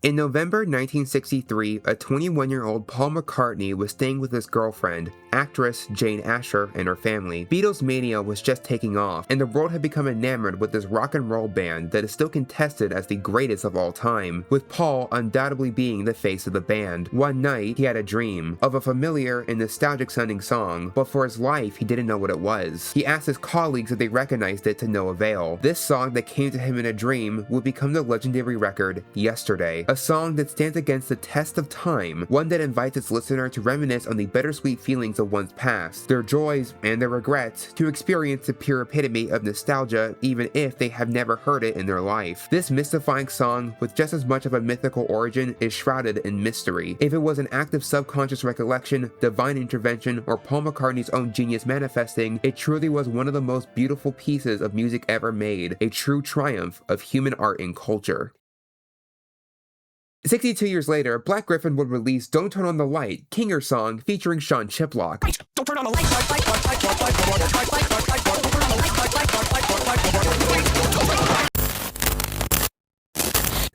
In November 1963, a 21-year-old Paul McCartney was staying with his girlfriend, actress Jane Asher, and her family. Beatles mania was just taking off, and the world had become enamored with this rock and roll band that is still contested as the greatest of all time, with Paul undoubtedly being the face of the band. One night, he had a dream of a familiar and nostalgic-sounding song, but for his life, he didn't know what it was. He asked his colleagues if they recognized it to no avail. This song that came to him in a dream would become the legendary record, Yesterday. A song that stands against the test of time, one that invites its listener to reminisce on the bittersweet feelings of one's past, their joys and their regrets, to experience the pure epitome of nostalgia even if they have never heard it in their life. This mystifying song, with just as much of a mythical origin, is shrouded in mystery. If it was an act of subconscious recollection, divine intervention, or Paul McCartney's own genius manifesting, it truly was one of the most beautiful pieces of music ever made, a true triumph of human art and culture. 62 years later, BlackGryph0n would release Don't Turn on the Light, Kinger song featuring Sean Chiplock. Don't turn on the light.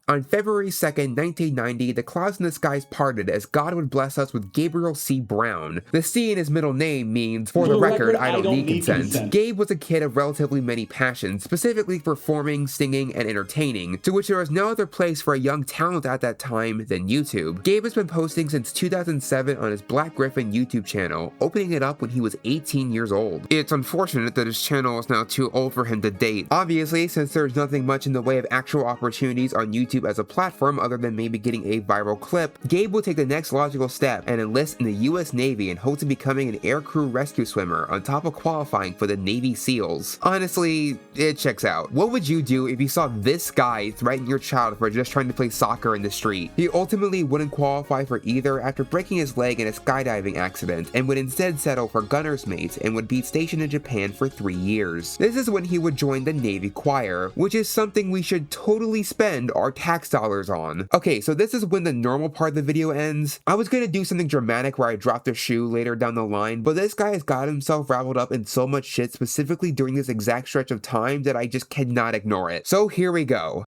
On February 2nd, 1990, the clouds in the skies parted as God would bless us with Gabriel C. Brown. The C in his middle name means, for the record, I don't need consent. Gabe was a kid of relatively many passions, specifically performing, singing, and entertaining, to which there was no other place for a young talent at that time than YouTube. Gabe has been posting since 2007 on his BlackGryph0n YouTube channel, opening it up when he was 18 years old. It's unfortunate that his channel is now too old for him to date. Obviously, since there's nothing much in the way of actual opportunities on YouTube as a platform other than maybe getting a viral clip, Gabe will take the next logical step and enlist in the US Navy in hopes of becoming an aircrew rescue swimmer on top of qualifying for the Navy SEALs. Honestly, it checks out. What would you do if you saw this guy threaten your child for just trying to play soccer in the street? He ultimately wouldn't qualify for either after breaking his leg in a skydiving accident and would instead settle for gunner's mate and would be stationed in Japan for 3 years. This is when he would join the Navy Choir, which is something we should totally spend our tax dollars on. Okay, so this is when the normal part of the video ends. I was gonna do something dramatic where I dropped a shoe later down the line, but this guy has got himself raveled up in so much shit specifically during this exact stretch of time that I just cannot ignore it. So here we go.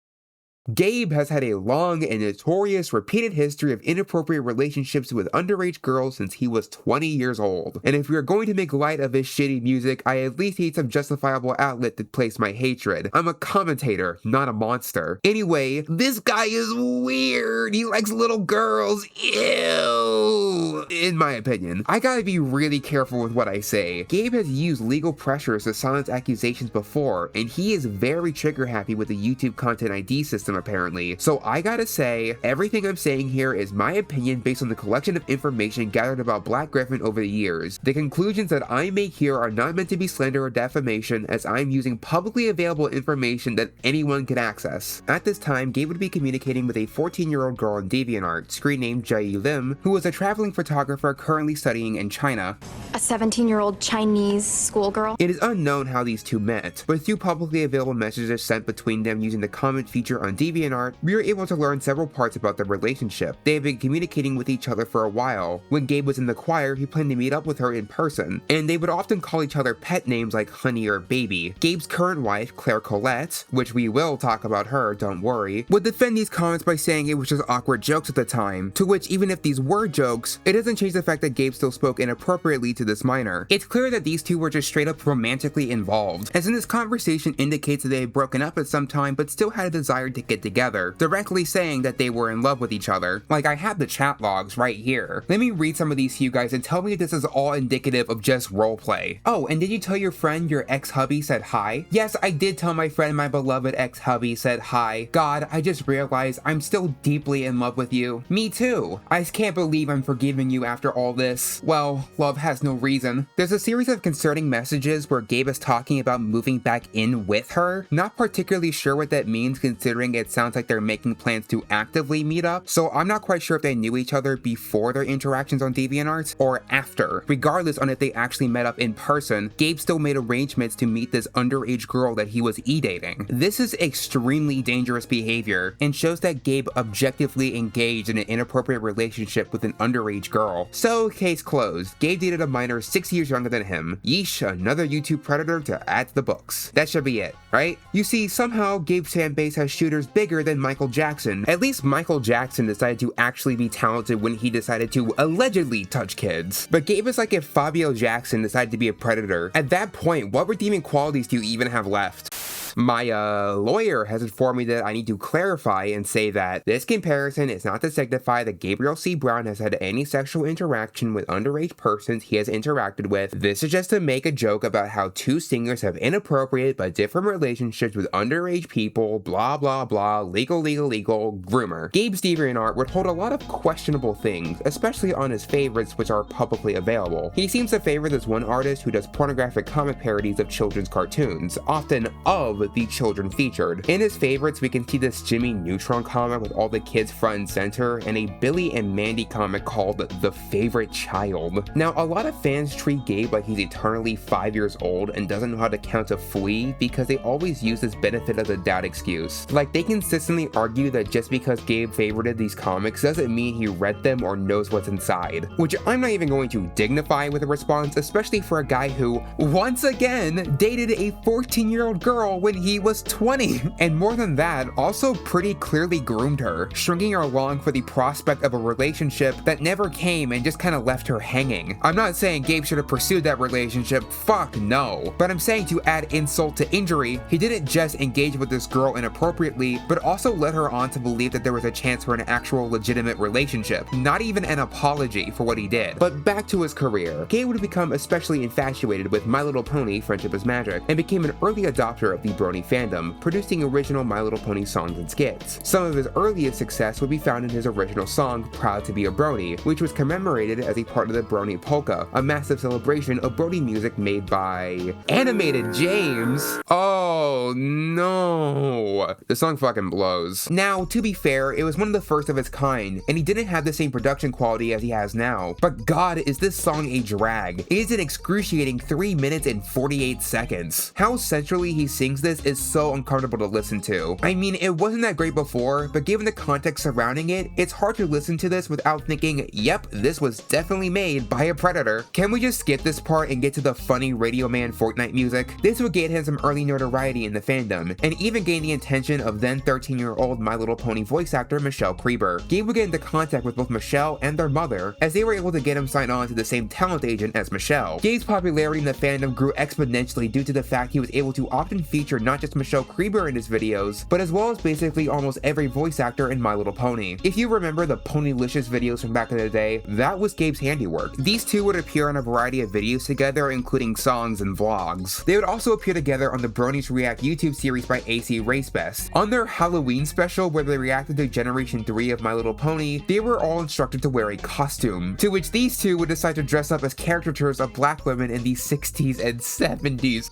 Gabe has had a long and notorious repeated history of inappropriate relationships with underage girls since he was 20 years old. And if we are going to make light of his shitty music, I at least need some justifiable outlet to place my hatred. I'm a commentator, not a monster. Anyway, this guy is weird. He likes little girls. Ew. In my opinion. I gotta be really careful with what I say. Gabe has used legal pressures to silence accusations before, and he is very trigger happy with the YouTube Content ID system apparently. So I gotta say, everything I'm saying here is my opinion based on the collection of information gathered about BlackGryph0n over the years. The conclusions that I make here are not meant to be slander or defamation, as I'm using publicly available information that anyone can access. At this time, Gabe would be communicating with a 14-year-old girl on DeviantArt, screen named Jai Lim, who was a traveling photographer currently studying in China. A 17-year-old Chinese schoolgirl? It is unknown how these two met, but through publicly available messages sent between them using the comment feature on DeviantArt, we were able to learn several parts about their relationship. They had been communicating with each other for a while. When Gabe was in the choir, he planned to meet up with her in person, and they would often call each other pet names like Honey or Baby. Gabe's current wife, Claire Colette, which we will talk about her, don't worry, would defend these comments by saying it was just awkward jokes at the time, to which even if these were jokes, it doesn't change the fact that Gabe still spoke inappropriately to this minor. It's clear that these two were just straight up romantically involved, as in this conversation indicates that they had broken up at some time but still had a desire to get together, directly saying that they were in love with each other. Like, I have the chat logs right here. Let me read some of these to you guys and tell me if this is all indicative of just roleplay. Oh, and did you tell your friend your ex-hubby said hi? Yes, I did tell my friend my beloved ex-hubby said hi. God, I just realized I'm still deeply in love with you. Me too. I can't believe I'm forgiving you after all this. Well, love has no reason. There's a series of concerning messages where Gabe is talking about moving back in with her. Not particularly sure what that means considering it sounds like they're making plans to actively meet up, so I'm not quite sure if they knew each other before their interactions on DeviantArt or after. Regardless on if they actually met up in person, Gabe still made arrangements to meet this underage girl that he was e-dating. This is extremely dangerous behavior and shows that Gabe objectively engaged in an inappropriate relationship with an underage girl. So, case closed. Gabe dated a minor 6 years younger than him. Yeesh, another YouTube predator to add to the books. That should be it, right? You see, somehow Gabe's fanbase has shooters bigger than Michael Jackson. At least Michael Jackson decided to actually be talented when he decided to allegedly touch kids. But Gabe is like if Fabio Jackson decided to be a predator. At that point, what redeeming qualities do you even have left? My lawyer has informed me that I need to clarify and say that this comparison is not to signify that Gabriel C. Brown has had any sexual interaction with underage persons he has interacted with. This is just to make a joke about how two singers have inappropriate but different relationships with underage people, blah blah blah, legal, groomer. Gabe's DeviantArt would hold a lot of questionable things, especially on his favorites which are publicly available. He seems to favor this one artist who does pornographic comic parodies of children's cartoons, often of the children featured. In his favorites, we can see this Jimmy Neutron comic with all the kids front and center, and a Billy and Mandy comic called The Favorite Child. Now, a lot of fans treat Gabe like he's eternally 5 years old and doesn't know how to count a flea because they always use this benefit of the doubt excuse. Like, they consistently argue that just because Gabe favorited these comics doesn't mean he read them or knows what's inside, which I'm not even going to dignify with a response, especially for a guy who, once again, dated a 14-year-old girl when he was 20, and more than that, also pretty clearly groomed her, stringing her along for the prospect of a relationship that never came and just kind of left her hanging. I'm not saying Gabe should have pursued that relationship, fuck no, but I'm saying to add insult to injury, he didn't just engage with this girl inappropriately, but also led her on to believe that there was a chance for an actual legitimate relationship, not even an apology for what he did. But back to his career, Gabe would become especially infatuated with My Little Pony: Friendship is Magic, and became an early adopter of the Brony fandom, producing original My Little Pony songs and skits. Some of his earliest success would be found in his original song, Proud to be a Brony, which was commemorated as a part of the Brony Polka, a massive celebration of Brony music made by Animated James. Oh no. The song fucking blows. Now, to be fair, it was one of the first of its kind, and he didn't have the same production quality as he has now, but god, is this song a drag. It is an excruciating 3 minutes and 48 seconds. How sensually he sings this is so uncomfortable to listen to. I mean, it wasn't that great before, but given the context surrounding it, it's hard to listen to this without thinking, yep, this was definitely made by a predator. Can we just skip this part and get to the funny Radio Man Fortnite music? This would get him some early notoriety in the fandom, and even gain the attention of then 13-year-old My Little Pony voice actor Michelle Creeber. Gabe would get into contact with both Michelle and their mother, as they were able to get him signed on to the same talent agent as Michelle. Gabe's popularity in the fandom grew exponentially due to the fact he was able to often feature not just Michelle Creeber in his videos, but as well as basically almost every voice actor in My Little Pony. If you remember the Ponylicious videos from back in the day, that was Gabe's handiwork. These two would appear on a variety of videos together, including songs and vlogs. They would also appear together on the Bronies React YouTube series by AC Racebest. On their Halloween special, where they reacted to Generation 3 of My Little Pony, they were all instructed to wear a costume, to which these two would decide to dress up as caricatures of black women in the 60s and 70s.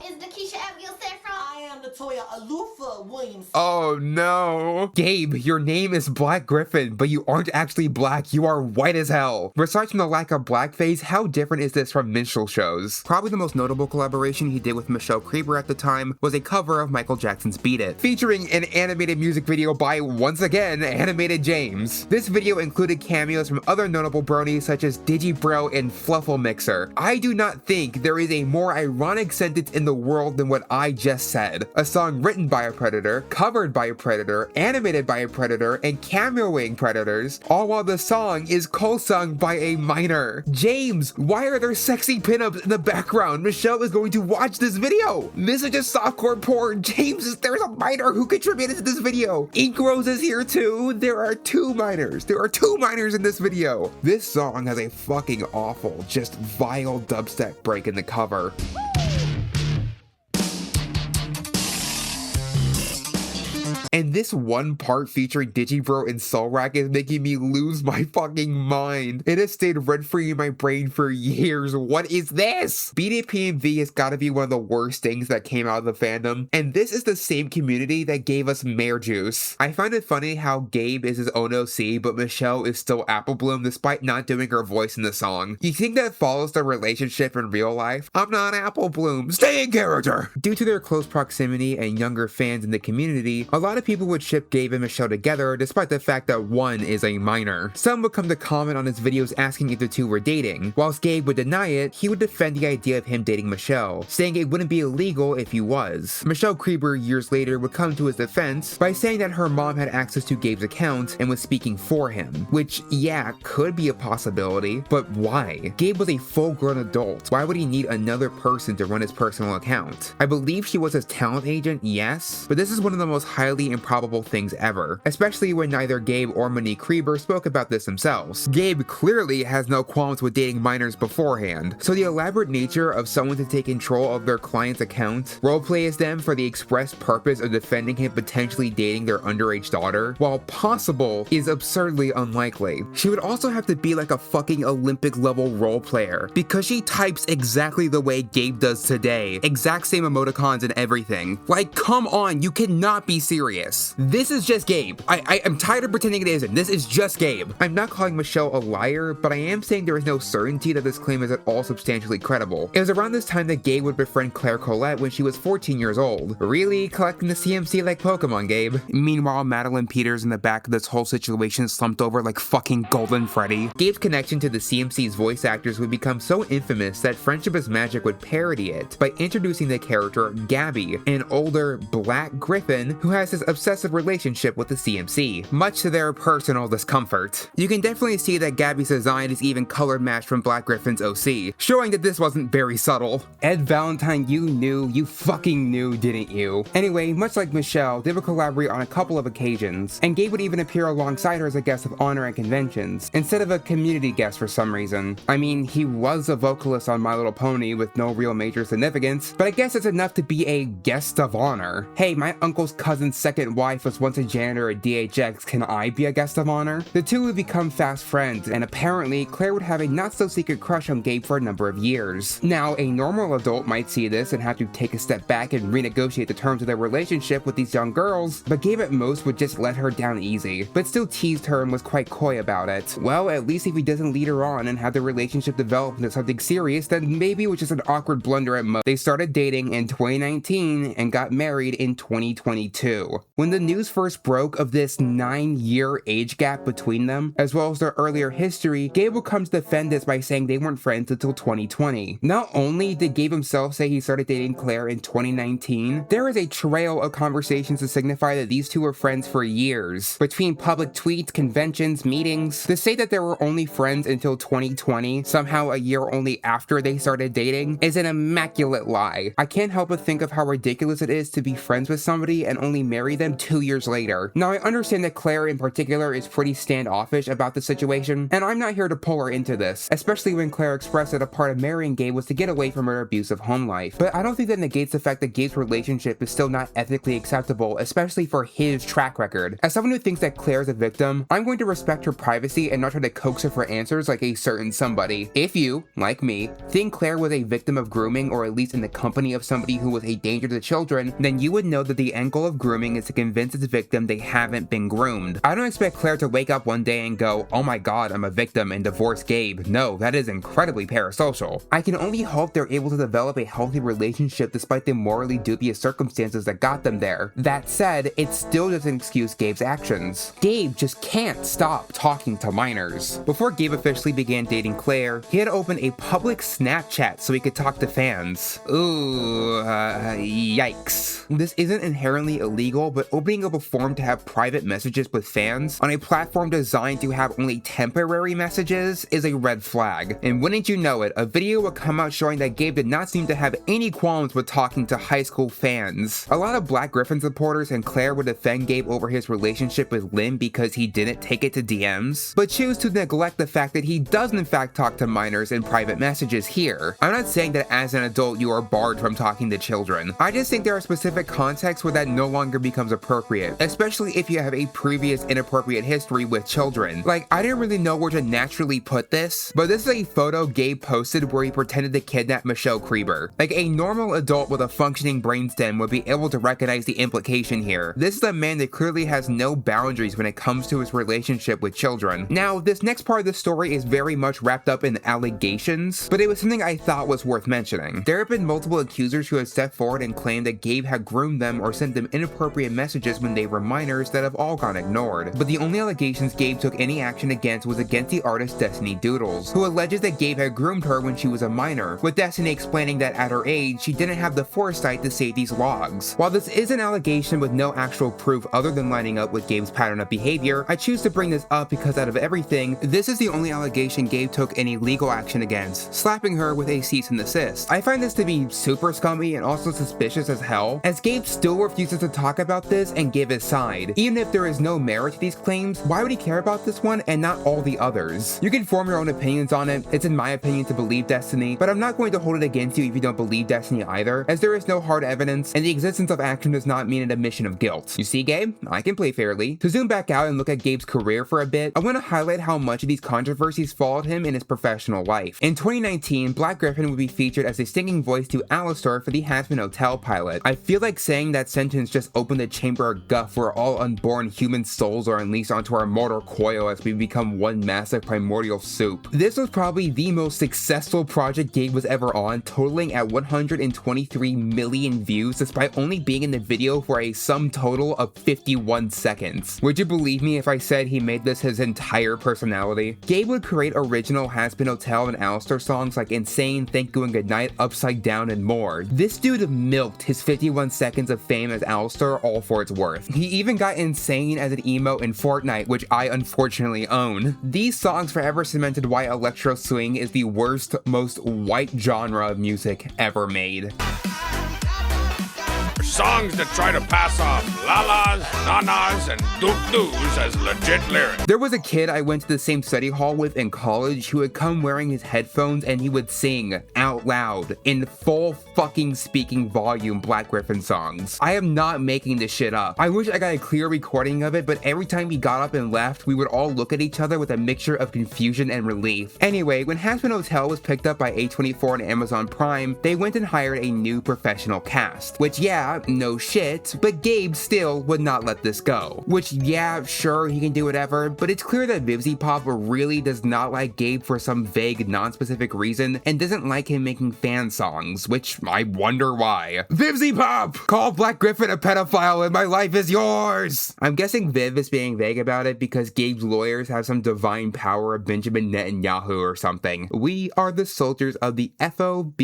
Oh no. Gabe, your name is BlackGryph0n, but you aren't actually black, you are white as hell. Besides from the lack of blackface, how different is this from minstrel shows? Probably the most notable collaboration he did with Michelle Creeber at the time was a cover of Michael Jackson's Beat It, featuring an animated music video by, once again, Animated James. This video included cameos from other notable bronies such as Digibro and Fluffle Mixer. I do not think there is a more ironic sentence in the world than what I just said. A song written by a predator, covered by a predator, animated by a predator, and cameoing predators, all while the song is co-sung by a minor. James, why are there sexy pinups in the background? Michelle is going to watch this video. This is just softcore porn. James, there's a minor who contributed to this video. Ink Rose is here too. There are two minors. There are two minors in this video. This song has a fucking awful, just vile dubstep break in the cover. And this one part featuring Digibro and Soulrack is making me lose my fucking mind. It has stayed rent-free in my brain for years. What is this? Beat It PMV has gotta be one of the worst things that came out of the fandom, and this is the same community that gave us Mare Juice. I find it funny how Gabe is his own OC, but Michelle is still Apple Bloom despite not doing her voice in the song. You think that follows the relationship in real life? I'm not Apple Bloom. Stay in character! Due to their close proximity and younger fans in the community, a lot of people would ship Gabe and Michelle together despite the fact that one is a minor. Some would come to comment on his videos asking if the two were dating. Whilst Gabe would deny it, he would defend the idea of him dating Michelle, saying it wouldn't be illegal if he was. Michelle Krieber years later would come to his defense by saying that her mom had access to Gabe's account and was speaking for him, which yeah, could be a possibility, but why? Gabe was a full-grown adult. Why would he need another person to run his personal account? I believe she was his talent agent, yes, but this is one of the most highly improbable things ever, especially when neither Gabe or Monique Krieber spoke about this themselves. Gabe clearly has no qualms with dating minors beforehand, so the elaborate nature of someone to take control of their client's account, roleplay as them for the express purpose of defending him potentially dating their underage daughter, while possible, is absurdly unlikely. She would also have to be like a fucking Olympic level role player, because she types exactly the way Gabe does today, exact same emoticons and everything. Like, come on, you cannot be serious. This is just Gabe. I am tired of pretending it isn't. This is just Gabe. I'm not calling Michelle a liar, but I am saying there is no certainty that this claim is at all substantially credible. It was around this time that Gabe would befriend Claire Collette when she was 14 years old. Really collecting the CMC like Pokemon, Gabe. Meanwhile, Madeline Peters in the back of this whole situation slumped over like fucking Golden Freddy. Gabe's connection to the CMC's voice actors would become so infamous that Friendship is Magic would parody it by introducing the character Gabby, an older BlackGryph0n who has this obsessive relationship with the CMC, much to their personal discomfort. You can definitely see that Gabby's design is even color matched from BlackGryph0n's OC, showing that this wasn't very subtle. Ed Valentine, you fucking knew, didn't you? Anyway, much like Michelle, they would collaborate on a couple of occasions, and Gabe would even appear alongside her as a guest of honor at conventions, instead of a community guest for some reason. I mean, he was a vocalist on My Little Pony with no real major significance, but I guess it's enough to be a guest of honor. Hey, my uncle's cousin's second wife was once a janitor at DHX, can I be a guest of honor? The two would become fast friends, and apparently, Claire would have a not-so-secret crush on Gabe for a number of years. Now, a normal adult might see this and have to take a step back and renegotiate the terms of their relationship with these young girls, but Gabe at most would just let her down easy, but still teased her and was quite coy about it. Well, at least if he doesn't lead her on and have the relationship develop into something serious, then maybe it was just an awkward blunder at most. They started dating in 2019 and got married in 2022. When the news first broke of this 9-year age gap between them, as well as their earlier history, Gabe would come to defend this by saying they weren't friends until 2020. Not only did Gabe himself say he started dating Claire in 2019, there is a trail of conversations to signify that these two were friends for years. Between public tweets, conventions, meetings, to say that they were only friends until 2020, somehow a year only after they started dating, is an immaculate lie. I can't help but think of how ridiculous it is to be friends with somebody and only marry them 2 years later. Now, I understand that Claire in particular is pretty standoffish about the situation, and I'm not here to pull her into this, especially when Claire expressed that a part of marrying Gabe was to get away from her abusive home life. But I don't think that negates the fact that Gabe's relationship is still not ethically acceptable, especially for his track record. As someone who thinks that Claire is a victim, I'm going to respect her privacy and not try to coax her for answers like a certain somebody. If you, like me, think Claire was a victim of grooming or at least in the company of somebody who was a danger to children, then you would know that the end goal of grooming is to convince its victim they haven't been groomed. I don't expect Claire to wake up one day and go, oh my god, I'm a victim, and divorce Gabe. No, that is incredibly parasocial. I can only hope they're able to develop a healthy relationship despite the morally dubious circumstances that got them there. That said, it still doesn't excuse Gabe's actions. Gabe just can't stop talking to minors. Before Gabe officially began dating Claire, he had opened a public Snapchat so he could talk to fans. Ooh, yikes. This isn't inherently illegal, but opening up a forum to have private messages with fans on a platform designed to have only temporary messages is a red flag. And wouldn't you know it, a video would come out showing that Gabe did not seem to have any qualms with talking to high school fans. A lot of BlackGryph0n supporters and Claire would defend Gabe over his relationship with Lynn because he didn't take it to DMs, but choose to neglect the fact that he does in fact talk to minors in private messages here. I'm not saying that as an adult you are barred from talking to children. I just think there are specific contexts where that no longer becomes appropriate, especially if you have a previous inappropriate history with children. Like, I didn't really know where to naturally put this, but this is a photo Gabe posted where he pretended to kidnap Michelle Krieber. Like, a normal adult with a functioning brainstem would be able to recognize the implication here. This is a man that clearly has no boundaries when it comes to his relationship with children. Now, this next part of the story is very much wrapped up in allegations, but it was something I thought was worth mentioning. There have been multiple accusers who have stepped forward and claimed that Gabe had groomed them or sent them inappropriate messages when they were minors that have all gone ignored. But the only allegations Gabe took any action against was against the artist Destiny Doodles, who alleges that Gabe had groomed her when she was a minor, with Destiny explaining that at her age, she didn't have the foresight to save these logs. While this is an allegation with no actual proof other than lining up with Gabe's pattern of behavior, I choose to bring this up because out of everything, this is the only allegation Gabe took any legal action against, slapping her with a cease and desist. I find this to be super scummy and also suspicious as hell, as Gabe still refuses to talk about this and give his side. Even if there is no merit to these claims, why would he care about this one and not all the others? You can form your own opinions on it. It's in my opinion to believe Destiny, but I'm not going to hold it against you if you don't believe Destiny either, as there is no hard evidence, and the existence of action does not mean an admission of guilt. You see, Gabe? I can play fairly. To zoom back out and look at Gabe's career for a bit, I want to highlight how much of these controversies followed him in his professional life. In 2019, BlackGryph0n would be featured as a singing voice to Alastor for the Hazbin Hotel pilot. I feel like saying that sentence just opened a chamber of guff where all unborn human souls are unleashed onto our mortal coil as we become one massive primordial soup. This was probably the most successful project Gabe was ever on, totaling at 123 million views despite only being in the video for a sum total of 51 seconds. Would you believe me if I said he made this his entire personality? Gabe would create original Hazbin Hotel and Alastor songs like Insane, Thank You and Goodnight, Upside Down, and more. This dude milked his 51 seconds of fame as Alastor all for its worth. He even got Insane as an emote in Fortnite, which I unfortunately own. These songs forever cemented why electro swing is the worst, most white genre of music ever made. Songs that try to pass off la-las, na-nas, and doop-doos as legit lyrics. There was a kid I went to the same study hall with in college who would come wearing his headphones and he would sing out loud in full fucking speaking volume BlackGryph0n songs. I am not making this shit up. I wish I got a clear recording of it, but every time he got up and left, we would all look at each other with a mixture of confusion and relief. Anyway, when Hazbin Hotel was picked up by A24 and Amazon Prime, they went and hired a new professional cast, which yeah, no shit, but Gabe still would not let this go. Which yeah, sure, he can do whatever, but it's clear that VivziePop really does not like Gabe for some vague, non-specific reason, and doesn't like him making fan songs, which I wonder why. VivziePop! Call BlackGryph0n a pedophile and my life is yours! I'm guessing Viv is being vague about it because Gabe's lawyers have some divine power of Benjamin Netanyahu or something. We are the soldiers of the FOB.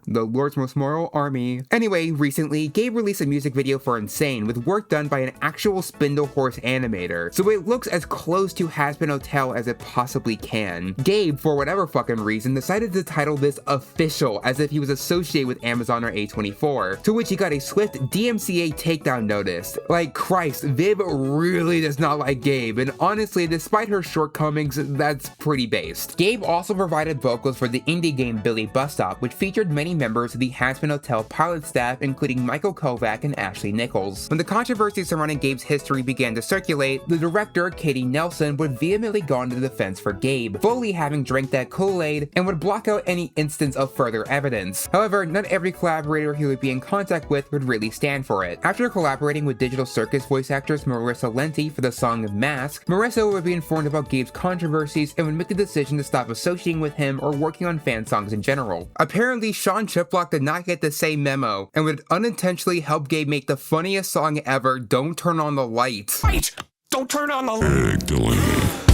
The Lord's Most Loyal Army. Anyway, recently, Gabe released a music video for Insane with work done by an actual Spindle Horse animator, so it looks as close to Hazbin Hotel as it possibly can. Gabe, for whatever fucking reason, decided to title this Official as if he was associated with Amazon or A24, to which he got a swift DMCA takedown notice. Like, Christ, Viv really does not like Gabe, and honestly, despite her shortcomings, that's pretty based. Gabe also provided vocals for the indie game Billy Bus Stop, which featured many members of the Hazbin Hotel pilot staff, including Michael Kovac and Ashley Nichols. When the controversy surrounding Gabe's history began to circulate, the director, Katie Nelson, would vehemently go on the defense for Gabe, fully having drank that Kool-Aid, and would block out any instance of further evidence. However, not every collaborator he would be in contact with would really stand for it. After collaborating with Digital Circus voice actress Marissa Lenti for the song Mask, Marissa would be informed about Gabe's controversies and would make the decision to stop associating with him or working on fan songs in general. Apparently, Sean Chiplock did not get the same memo and would unintentionally help Gabe make the funniest song ever, Don't Turn on the Light. Wait! Don't turn on the Big Dylan,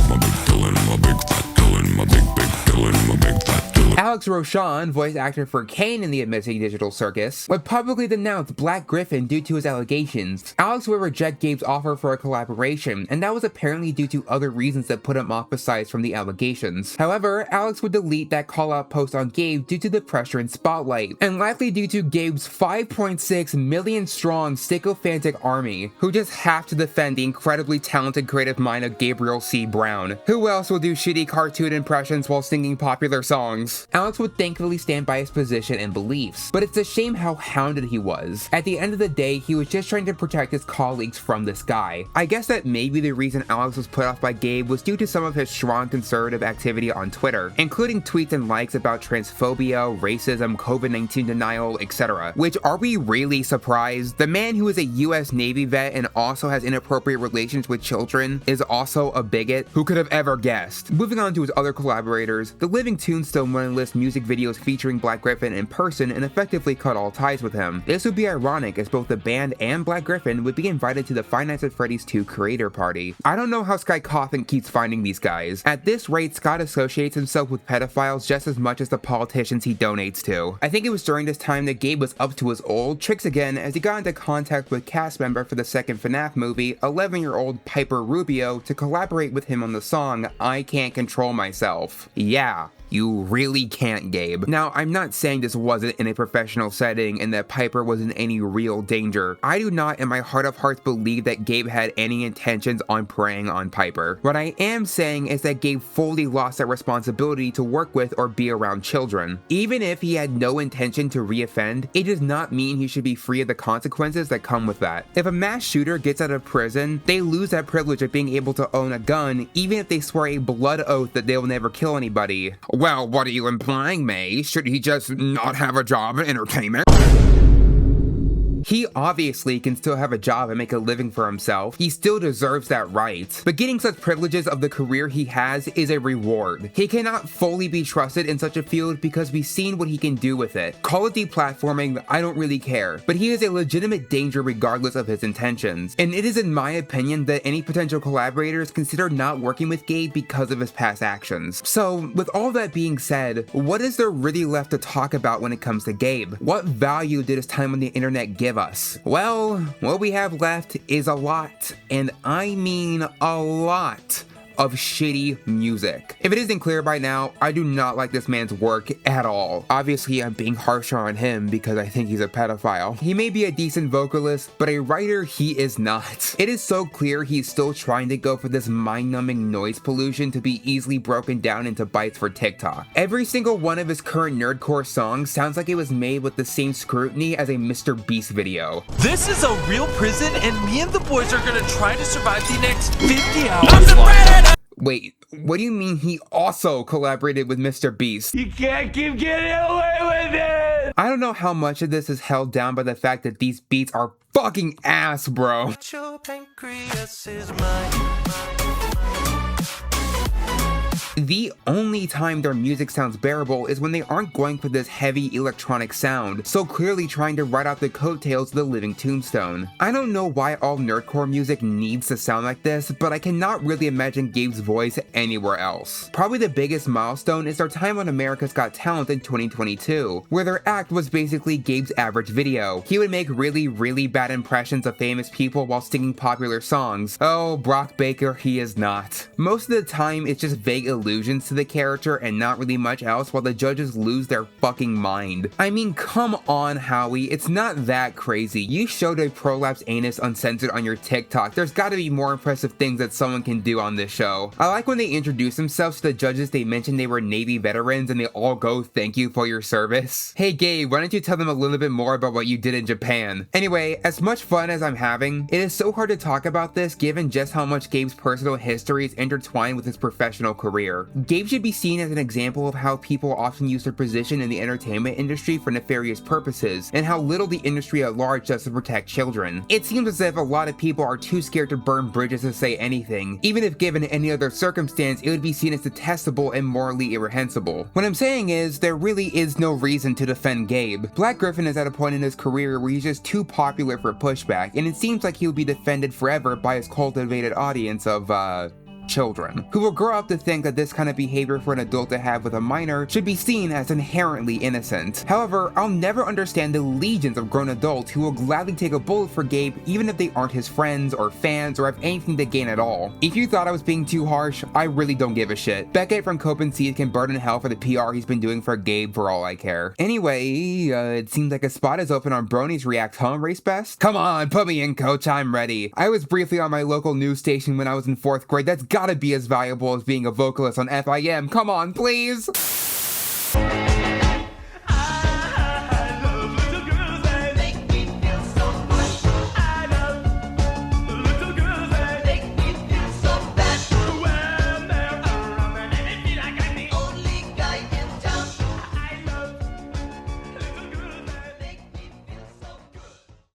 my big Dylan, my big fat Dylan, my big Dylan, my big fat Dylan. Alex Rochon, voice actor for Kane in the Amazing Digital Circus, would publicly denounce BlackGryph0n due to his allegations. Alex would reject Gabe's offer for a collaboration, and that was apparently due to other reasons that put him off besides from the allegations. However, Alex would delete that call-out post on Gabe due to the pressure and spotlight, and likely due to Gabe's 5.6 million strong sycophantic army, who just have to defend the incredibly talented creative mind of Gabriel C. Brown. Who else will do shitty cartoon impressions while singing popular songs? Alex would thankfully stand by his position and beliefs, but it's a shame how hounded he was. At the end of the day, he was just trying to protect his colleagues from this guy. I guess that maybe the reason Alex was put off by Gabe was due to some of his strong conservative activity on Twitter, including tweets and likes about transphobia, racism, COVID-19 denial, etc. Which, are we really surprised? The man who is a US Navy vet and also has inappropriate relations with children is also a bigot? Who could have ever guessed? Moving on to his other collaborators, the Living Tombstone would enlist numerous music videos featuring BlackGryph0n in person and effectively cut all ties with him. This would be ironic as both the band and BlackGryph0n would be invited to the Five Nights at Freddy's 2 creator party. I don't know how Sky Cawthon keeps finding these guys. At this rate, Scott associates himself with pedophiles just as much as the politicians he donates to. I think it was during this time that Gabe was up to his old tricks again as he got into contact with cast member for the second FNAF movie, 11-year-old Piper Rubio, to collaborate with him on the song I Can't Control Myself. Yeah. You really can't, Gabe. Now, I'm not saying this wasn't in a professional setting and that Piper was in any real danger. I do not in my heart of hearts believe that Gabe had any intentions on preying on Piper. What I am saying is that Gabe fully lost that responsibility to work with or be around children. Even if he had no intention to reoffend, it does not mean he should be free of the consequences that come with that. If a mass shooter gets out of prison, they lose that privilege of being able to own a gun, even if they swear a blood oath that they will never kill anybody. Well, what are you implying, May? Should he just not have a job in entertainment? He obviously can still have a job and make a living for himself. He still deserves that right. But getting such privileges of the career he has is a reward. He cannot fully be trusted in such a field because we've seen what he can do with it. Call it deplatforming, I don't really care. But he is a legitimate danger regardless of his intentions. And it is in my opinion that any potential collaborators consider not working with Gabe because of his past actions. So with all that being said, what is there really left to talk about when it comes to Gabe? What value did his time on the internet give us? Well, what we have left is a lot, and I mean a lot, of shitty music. If it isn't clear by now, I do not like this man's work at all. Obviously, I'm being harsher on him because I think he's a pedophile. He may be a decent vocalist, but a writer he is not. It is so clear he's still trying to go for this mind-numbing noise pollution to be easily broken down into bytes for TikTok. Every single one of his current nerdcore songs sounds like it was made with the same scrutiny as a Mr. Beast video. This is a real prison, and me and the boys are gonna try to survive the next 50 hours. Wait, what do you mean he also collaborated with Mr. Beast? You can't keep getting away with it! I don't know how much of this is held down by the fact that these beats are fucking ass, bro. Your pancreas is mine. The only time their music sounds bearable is when they aren't going for this heavy electronic sound, so clearly trying to ride out the coattails of the living Tombstone. I don't know why all nerdcore music needs to sound like this, but I cannot really imagine Gabe's voice anywhere else. Probably the biggest milestone is their time on America's Got Talent in 2022, where their act was basically Gabe's average video. He would make really bad impressions of famous people while singing popular songs. Oh, Brock Baker, he is not. Most of the time, it's just vague allusions to the character and not really much else while the judges lose their fucking mind. I mean, come on, Howie, it's not that crazy. You showed a prolapsed anus uncensored on your TikTok. There's gotta be more impressive things that someone can do on this show. I like when they introduce themselves to the judges, they mention they were Navy veterans and they all go, thank you for your service. Hey Gabe, why don't you tell them a little bit more about what you did in Japan? Anyway, as much fun as I'm having, it is so hard to talk about this given just how much Gabe's personal history is intertwined with his professional career. Gabe should be seen as an example of how people often use their position in the entertainment industry for nefarious purposes, and how little the industry at large does to protect children. It seems as if a lot of people are too scared to burn bridges to say anything. Even if given any other circumstance, it would be seen as detestable and morally irreprehensible. What I'm saying is, there really is no reason to defend Gabe. BlackGryph0n is at a point in his career where he's just too popular for pushback, and it seems like he will be defended forever by his cultivated audience of, children, who will grow up to think that this kind of behavior for an adult to have with a minor should be seen as inherently innocent. However, I'll never understand the legions of grown adults who will gladly take a bullet for Gabe even if they aren't his friends or fans or have anything to gain at all. If you thought I was being too harsh, I really don't give a shit. Beckett from Cope and Seed can burn in hell for the PR he's been doing for Gabe for all I care. Anyway, it seems like a spot is open on Brony's React Home Race Best. Come on, put me in, coach, I'm ready. I was briefly on my local news station when I was in 4th grade. That's gotta be as valuable as being a vocalist on FIM. Come on, please!